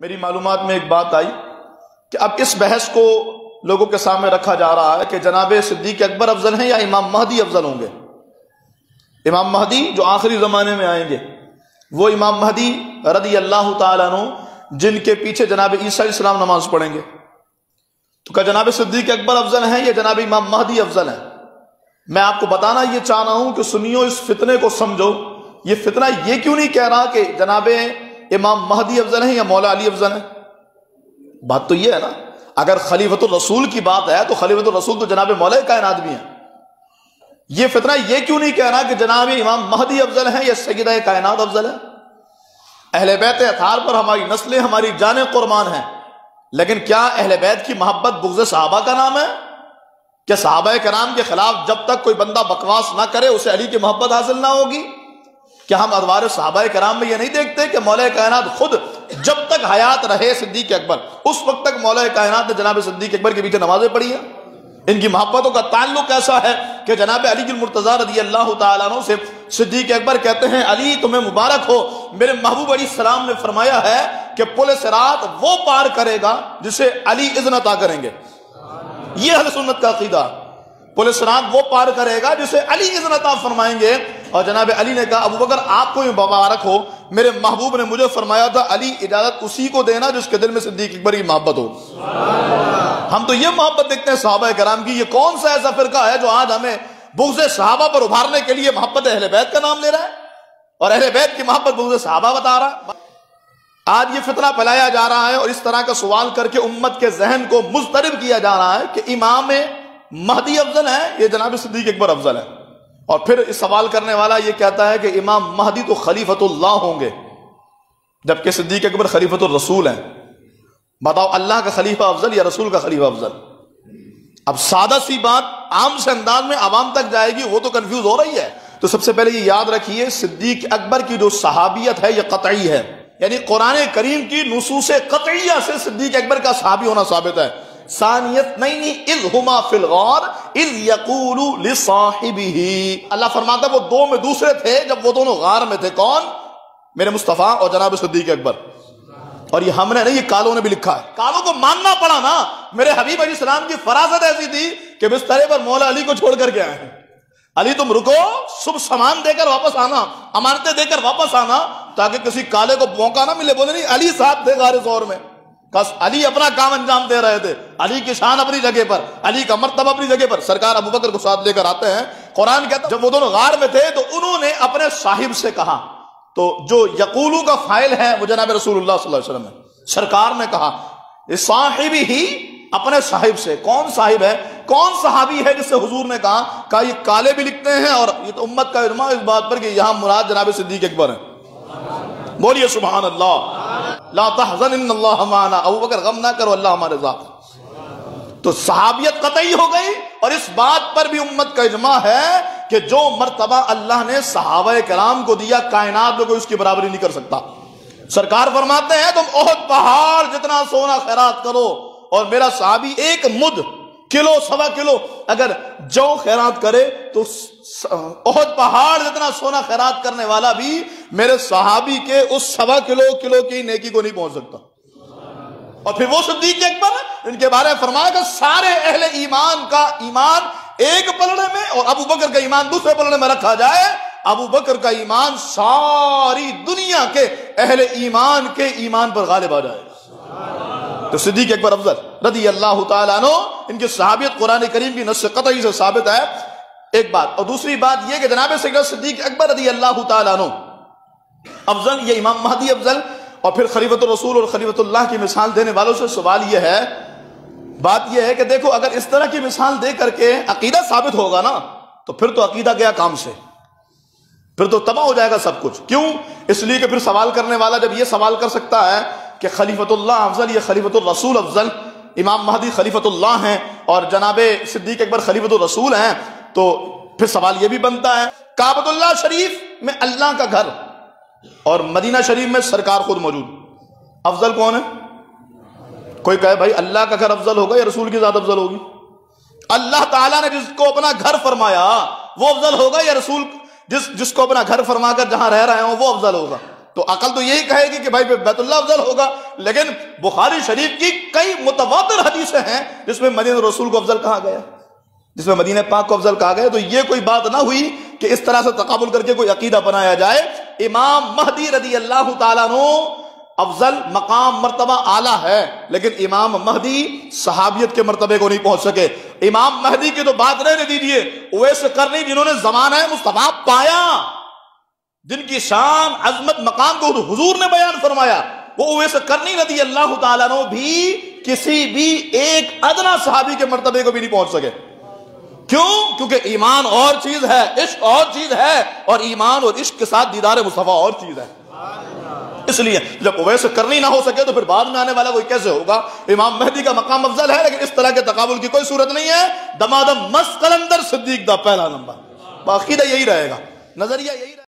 میری معلومات میں ایک بات آئی کہ اب اس بحث کو لوگوں کے سامنے رکھا جا رہا ہے کہ جناب صدیق اکبر افضل ہیں یا امام مہدی افضل ہوں گے۔ امام مہدی جو آخری زمانے میں آئیں گے وہ امام مہدی رضی اللہ تعالیٰ عنہ جن کے پیچھے جناب عیسیٰ علیہ السلام نماز پڑھیں گے، تو کیا جناب صدیق اکبر افضل ہیں یا جناب امام مہدی افضل ہیں؟ میں آپ کو بتانا یہ چاہ رہا ہوں کہ سنیو، اس فتنے کو سمجھو۔ یہ فتنہ یہ کیوں نہیں کہہ رہا کہ جناب امام مہدی افضل ہیں یا مولا علی افضل ہیں؟ بات تو یہ ہے نا، اگر خلیفۃ الرسول کی بات ہے تو خلیفۃ الرسول تو جناب مولا کائنات بھی ہیں۔ یہ فتنہ یہ کیوں نہیں کہہ رہا کہ جناب امام مہدی افضل ہیں یا سیدہ کائنات افضل ہیں؟ اہل بیت اطہار پر ہماری نسلیں، ہماری جانیں قربان ہیں، لیکن کیا اہل بیت کی محبت بغض صحابہ کا نام ہے؟ کہ صحابہ کرام کے خلاف جب تک کوئی بندہ بکواس نہ کرے اسے علی کی محبت حاصل نہ ہوگی؟ کیا ہم ادوار صحابہ کرام میں یہ نہیں دیکھتے کہ مولا کائنات خود جب تک حیات رہے صدیق اکبر، اس وقت تک مولا کائنات نے جناب صدیق اکبر کے پیچھے نمازیں پڑھی ہیں؟ ان کی محبتوں کا تعلق ایسا ہے کہ جناب علی المرتضیٰ رضی اللہ تعالیٰ عنہ سے صدیق اکبر کہتے ہیں علی تمہیں مبارک ہو، میرے محبوب علیہ السلام نے فرمایا ہے کہ پل صراط وہ پار کرے گا جسے علی اذن عطا کریں گے۔ یہ اہل سنت کا عقیدہ، پل صراط وہ پار کرے گا جسے علی اذن عطا فرمائیں گے۔ اور جناب علی نے کہا ابو بکر آپ کو مبارک ہو، میرے محبوب نے مجھے فرمایا تھا علی اجازت اسی کو دینا جس کے دل میں صدیق اکبر کی محبت ہو۔ ہم تو یہ محبت دیکھتے ہیں صحابہ کرام کی۔ یہ کون سا ایسا فرقہ ہے جو آج ہمیں بغض صحابہ پر ابھارنے کے لیے محبت اہل بیت کا نام لے رہا ہے اور اہل بیت کی محبت بغض صحابہ بتا رہا ہے؟ آج یہ فتنہ پھیلایا جا رہا ہے اور اس طرح کا سوال کر کے امت کے ذہن کو مضطرب کیا جا رہا ہے کہ امام مہدی افضل ہے یہ جناب صدیق اکبر افضل ہے، اور پھر اس سوال کرنے والا یہ کہتا ہے کہ امام مہدی تو خلیفۃ اللہ ہوں گے جبکہ صدیق اکبر خلیفۃ الرسول ہیں۔ بتاؤ اللہ کا خلیفہ افضل یا رسول کا خلیفہ افضل؟ اب سادہ سی بات عام سے انداز میں عوام تک جائے گی، وہ تو کنفیوز ہو رہی ہے۔ تو سب سے پہلے یہ یاد رکھیے صدیق اکبر کی جو صحابیت ہے یہ قطعی ہے، یعنی قرآن کریم کی نصوص قطعیہ سے صدیق اکبر کا صحابی ہونا ثابت ہے۔ ثانیت نہیں اذ ہما فی الغار اذ یقول لصاحبہ، اللہ فرماتا ہے وہ دو میں دوسرے تھے جب وہ دونوں غار میں تھے۔ کون؟ میرے مصطفیٰ اور جناب صدیق اکبر۔ اور یہ ہم نے نہیں، یہ کالوں نے بھی لکھا ہے، کالوں کو ماننا پڑا نا۔ میرے حبیب علیہ السلام کی فراست ایسی تھی کہ بسترے پر مولا علی کو چھوڑ کر کے آئے ہیں، علی تم رکو، صبح سامان دے کر واپس آنا، امانتیں دے کر واپس آنا، تاکہ کسی کالے کو موقع نہ ملے بولے نہیں علی صاحب تھے غار ثور میں۔ بس علی اپنا کام انجام دے رہے تھے، علی کی شان اپنی جگہ پر، علی کا مرتبہ اپنی جگہ پر۔ سرکار ابو بکر کو ساتھ لے کر آتے ہیں، قرآن کہتا ہے جب وہ دونوں غار میں تھے تو انہوں نے اپنے صاحب سے کہا، تو جو یقولو کا فاعل ہے وہ جناب رسول اللہ صلی اللہ علیہ وسلم ہے۔ سرکار نے کہا صاحب ہی، اپنے صاحب سے۔ کون صاحب ہے؟ کون صحابی ہے جس سے حضور نے کہا یہ کالے بھی لکھتے ہیں اور یہ تو امت کا اجماع اس بات پر کہ یہاں مراد جناب صدیق اکبر ہیں۔ بولیے سبحان اللہ، لا تحزن ان اللہ معنا، ابو بکر غم نہ کرو اللہ ہمارے ساتھ۔ تو صحابیت قطعی ہو گئی، اور اس بات پر بھی امت کا اجماع ہے کہ جو مرتبہ اللہ نے صحابہ کرام کو دیا کائنات میں کوئی اس کی برابری نہیں کر سکتا۔ سرکار فرماتے ہیں تم احد پہاڑ جتنا سونا خیرات کرو اور میرا صحابی ایک مد، کلو سوا کلو اگر جو خیرات کرے تو احد پہاڑ جتنا سونا خیرات کرنے والا بھی میرے صحابی کے اس سوا کلو کی نیکی کو نہیں پہنچ سکتا۔ اور پھر وہ صدیق اکبر ان کے بارے میں فرمایا کہ سارے اہل ایمان کا ایمان ایک پلڑے میں اور ابو بکر کا ایمان دوسرے پلڑے میں رکھا جائے، ابو بکر کا ایمان ساری دنیا کے اہل ایمان کے ایمان پر غالب آ جائے گا۔ تو صدیق اکبر افضل رضی اللہ تعالیٰ عنہ، ان کی صحابیت قرآن کریم کی نص قطعی سے ثابت ہے، ایک بات۔ اور دوسری بات یہ کہ جناب صدیق اکبر رضی اللہ تعالیٰ عنہ افضل، یہ امام مہدی افضل، اور پھر خلیفۃ الرسول اور خلیفۃ اللہ کی مثال دینے والوں سے سوال یہ ہے، بات یہ ہے کہ دیکھو اگر اس طرح کی مثال دے کر کے عقیدہ ثابت ہوگا نا تو پھر تو عقیدہ گیا کام سے، پھر تو تباہ ہو جائے گا سب کچھ۔ کیوں؟ اس لیے کہ پھر سوال کرنے والا جب یہ سوال کر سکتا ہے کہ خلیفۃ اللہ افضل یا خلیفۃ الرسول افضل، امام مہدی خلیفۃ اللہ ہیں اور جناب صدیق اکبر خلیفۃ الرسول ہیں، تو پھر سوال یہ بھی بنتا ہے کعبۃ اللہ شریف میں اللہ کا گھر اور مدینہ شریف میں سرکار خود موجود، افضل کون ہے؟ کوئی کہے بھائی اللہ کا گھر افضل ہوگا یا رسول کی ذات افضل ہوگی؟ اللہ تعالیٰ نے جس کو اپنا گھر فرمایا وہ افضل ہوگا یا رسول جس کو اپنا گھر فرما کر جہاں رہ رہے ہوں وہ افضل ہوگا؟ تو عقل تو یہی کہے گی کہ بھائی بیت اللہ افضل ہوگا، لیکن بخاری شریف کی کئی متواتر حدیثیں ہیں جس میں مدینہ رسول کو افضل کہا گیا، جس میں مدینہ پاک کو افضل کہا گیا. تو یہ کوئی بات نہ ہوئی کہ اس طرح سے تقابل کر کے کوئی عقیدہ بنایا جائے. امام مہدی رضی اللہ تعالیٰ عنہ افضل مقام مرتبہ اعلیٰ ہے، لیکن امام مہدی صحابیت کے مرتبے کو نہیں پہنچ سکے. امام مہدی کی تو بات رہنے دیجیے، اویس قرنی جنہوں نے زمانہ مصطفیٰ پایا، جن کی شان عظمت مقام کو حضور نے بیان فرمایا، وہ اویس قرنی رضی اللہ تعالیٰ عنہ بھی کسی بھی ایک ادنا صحابی کے مرتبے کو بھی نہیں پہنچ سکے. کیوں؟ کیونکہ ایمان اور چیز ہے، عشق اور چیز ہے، اور ایمان اور عشق کے ساتھ دیدار مصطفیٰ اور چیز ہے. اس لیے جب اویس قرنی نہ ہو سکے تو پھر بعد میں آنے والا کوئی کیسے ہوگا؟ امام مہدی کا مقام افضل ہے، لیکن اس طرح کے تقابل کی کوئی صورت نہیں ہے. دمادم مس قلندر صدیق دا پہلا نمبر، باقی یہی رہے گا، نظریہ یہی رہے گا.